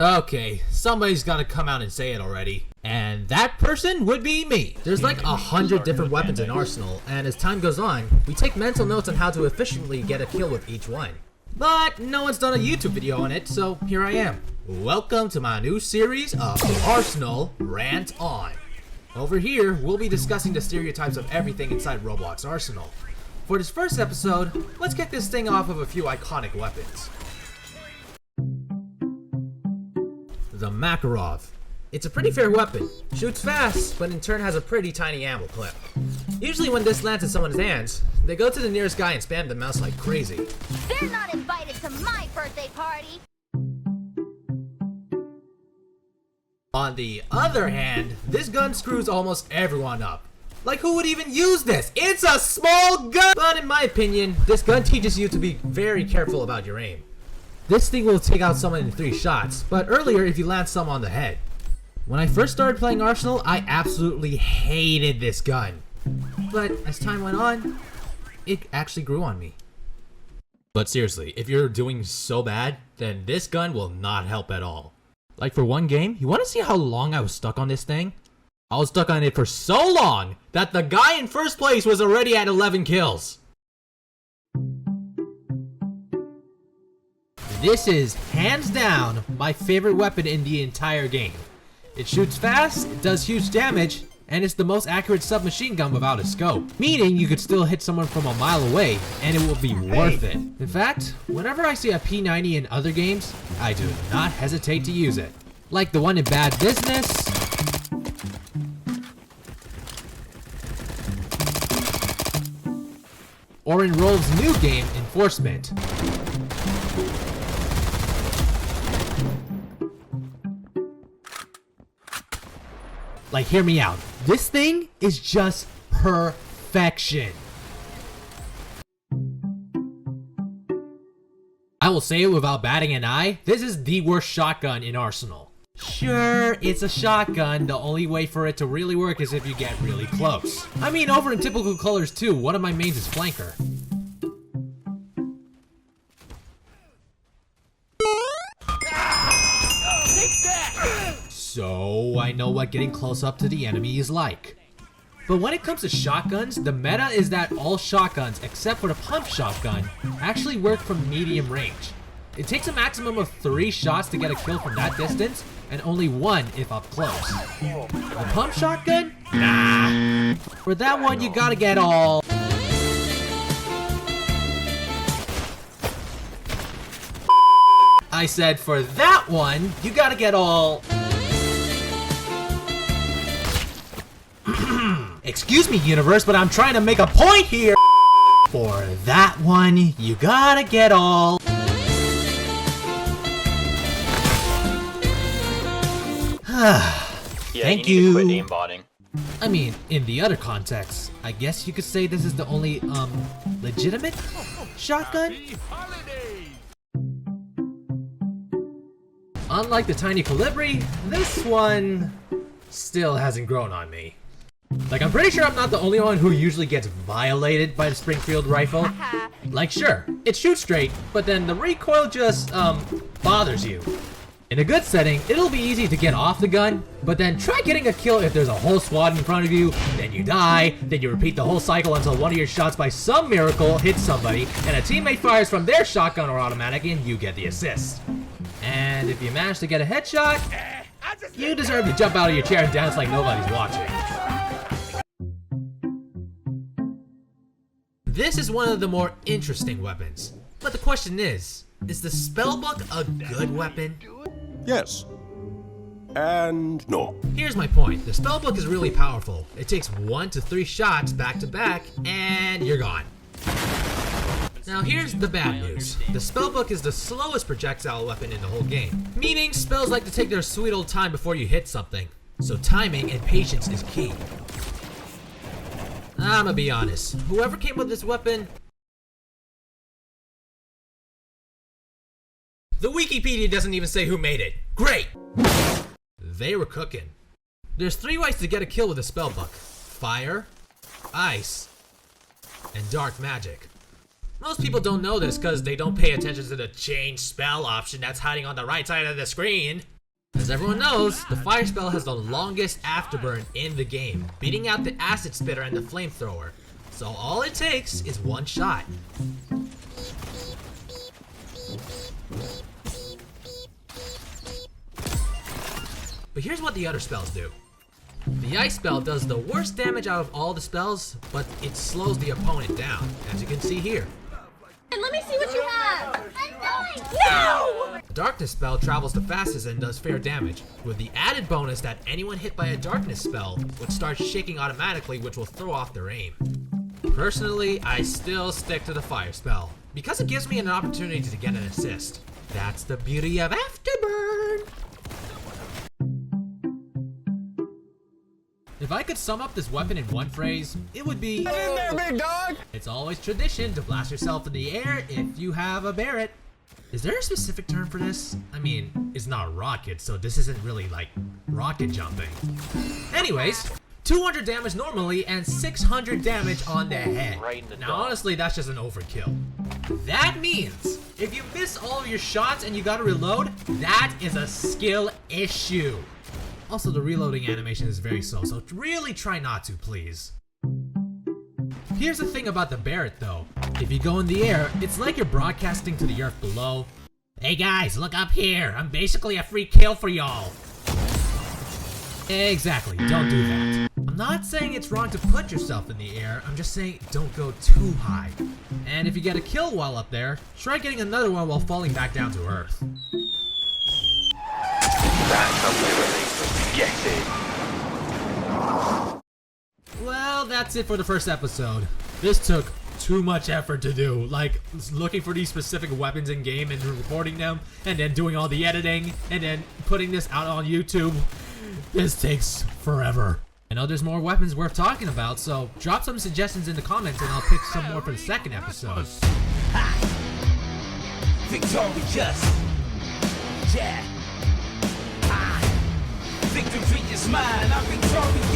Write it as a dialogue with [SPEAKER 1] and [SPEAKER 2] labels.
[SPEAKER 1] Okay, somebody's gotta come out and say it already. And that person would be me. There's like 100 different weapons in Arsenal, and as time goes on, we take mental notes on how to efficiently get a kill with each one. But no one's done a YouTube video on it, so here I am. Welcome to my new series of Arsenal Rant On. Over here, we'll be discussing the stereotypes of everything inside Roblox Arsenal. For this first episode, let's kick this thing off with a few iconic weapons. The Makarov. It's a pretty fair weapon. Shoots fast, but in turn has a pretty tiny ammo clip. Usually when this lands in someone's hands, they go to the nearest guy and spam the mouse like crazy.
[SPEAKER 2] They're not invited to my birthday party!
[SPEAKER 1] On the other hand, this gun screws almost everyone up. Like, who would even use this? It's a small gun! But in my opinion, this gun teaches you to be very careful about your aim. This thing will take out someone in 3 shots, but earlier if you land some on the head. When I first started playing Arsenal, I absolutely hated this gun. But as time went on, it actually grew on me. But seriously, if you're doing so bad, then this gun will not help at all. Like for one game, you want to see how long I was stuck on this thing? I was stuck on it for so long that the guy in first place was already at 11 kills. This is, hands down, my favorite weapon in the entire game. It shoots fast, it does huge damage, and it's the most accurate submachine gun without a scope. Meaning you could still hit someone from a mile away, and it will be worth it. In fact, whenever I see a P90 in other games, I do not hesitate to use it. Like the one in Bad Business, or in Rolf's new game, Enforcement. Like, hear me out. This thing is just perfection. I will say it without batting an eye, this is the worst shotgun in Arsenal. Sure, it's a shotgun, the only way for it to really work is if you get really close. I mean, over in typical colors too, one of my mains is Flanker. So I know what getting close up to the enemy is like. But when it comes to shotguns, the meta is that all shotguns, except for the pump shotgun, actually work from medium range. It takes a maximum of 3 shots to get a kill from that distance, and only 1 if up close. The pump shotgun? Nah. For that one, you gotta get all... I said for that one, you gotta get all... Excuse me, universe, but I'm trying to make a point here. For that one, you gotta get all... Thank you.
[SPEAKER 3] Quit aimbotting.
[SPEAKER 1] I mean, in the other context, I guess you could say this is the only, legitimate shotgun? Unlike the tiny Colibri, this one still hasn't grown on me. Like, I'm pretty sure I'm not the only one who usually gets violated by the Springfield rifle. Like, sure, it shoots straight, but then the recoil just, bothers you. In a good setting, it'll be easy to get off the gun, but then try getting a kill if there's a whole squad in front of you, then you die, then you repeat the whole cycle until one of your shots by some miracle hits somebody, and a teammate fires from their shotgun or automatic and you get the assist. And if you manage to get a headshot, you deserve to jump out of your chair and dance like nobody's watching. This is one of the more interesting weapons. But the question is the spellbook a good weapon?
[SPEAKER 4] Yes. And no.
[SPEAKER 1] Here's my point. The spellbook is really powerful. It takes 1 to 3 shots back to back, and you're gone. Now here's the bad news. The spellbook is the slowest projectile weapon in the whole game. Meaning spells like to take their sweet old time before you hit something. So timing and patience is key. I'ma be honest, whoever came up with this weapon, the Wikipedia doesn't even say who made it. Great! They were cooking. There's 3 ways to get a kill with a spellbook: fire, ice, and dark magic. Most people don't know this because they don't pay attention to the change spell option that's hiding on the right side of the screen. As everyone knows, the fire spell has the longest afterburn in the game, beating out the acid spitter and the flamethrower. So all it takes is one shot. But here's what the other spells do. The ice spell does the worst damage out of all the spells, but it slows the opponent down, as you can see here.
[SPEAKER 2] And let me see what you have. No!
[SPEAKER 1] The darkness spell travels the fastest and does fair damage, with the added bonus that anyone hit by a darkness spell would start shaking automatically, which will throw off their aim. Personally, I still stick to the fire spell, because it gives me an opportunity to get an assist. That's the beauty of afterburn! If I could sum up this weapon in one phrase, it would be,
[SPEAKER 3] Get in there, big dog!
[SPEAKER 1] it's always tradition to blast yourself in the air if you have a Barrett. Is there a specific term for this? I mean, it's not rocket, so this isn't really like rocket jumping. Anyways, 200 damage normally and 600 damage on the head. Now honestly, that's just an overkill. That means if you miss all of your shots and you gotta reload, that is a skill issue. Also, the reloading animation is very slow, so really try not to, please. Here's the thing about the Barrett though. If you go in the air, it's like you're broadcasting to the earth below. Hey guys, look up here. I'm basically a free kill for y'all. Exactly, don't do that. I'm not saying it's wrong to put yourself in the air, I'm just saying don't go too high. And if you get a kill while up there, try getting another one while falling back down to earth.
[SPEAKER 3] Get it.
[SPEAKER 1] Well, that's it for the first episode. This took too much effort to do, like looking for these specific weapons in game and recording them, and then doing all the editing, and then putting this out on YouTube. This takes forever. I know there's more weapons worth talking about, so drop some suggestions in the comments and I'll pick some more for the second episode.
[SPEAKER 5] Victorious, yeah. Victory is mine, I'm victorious.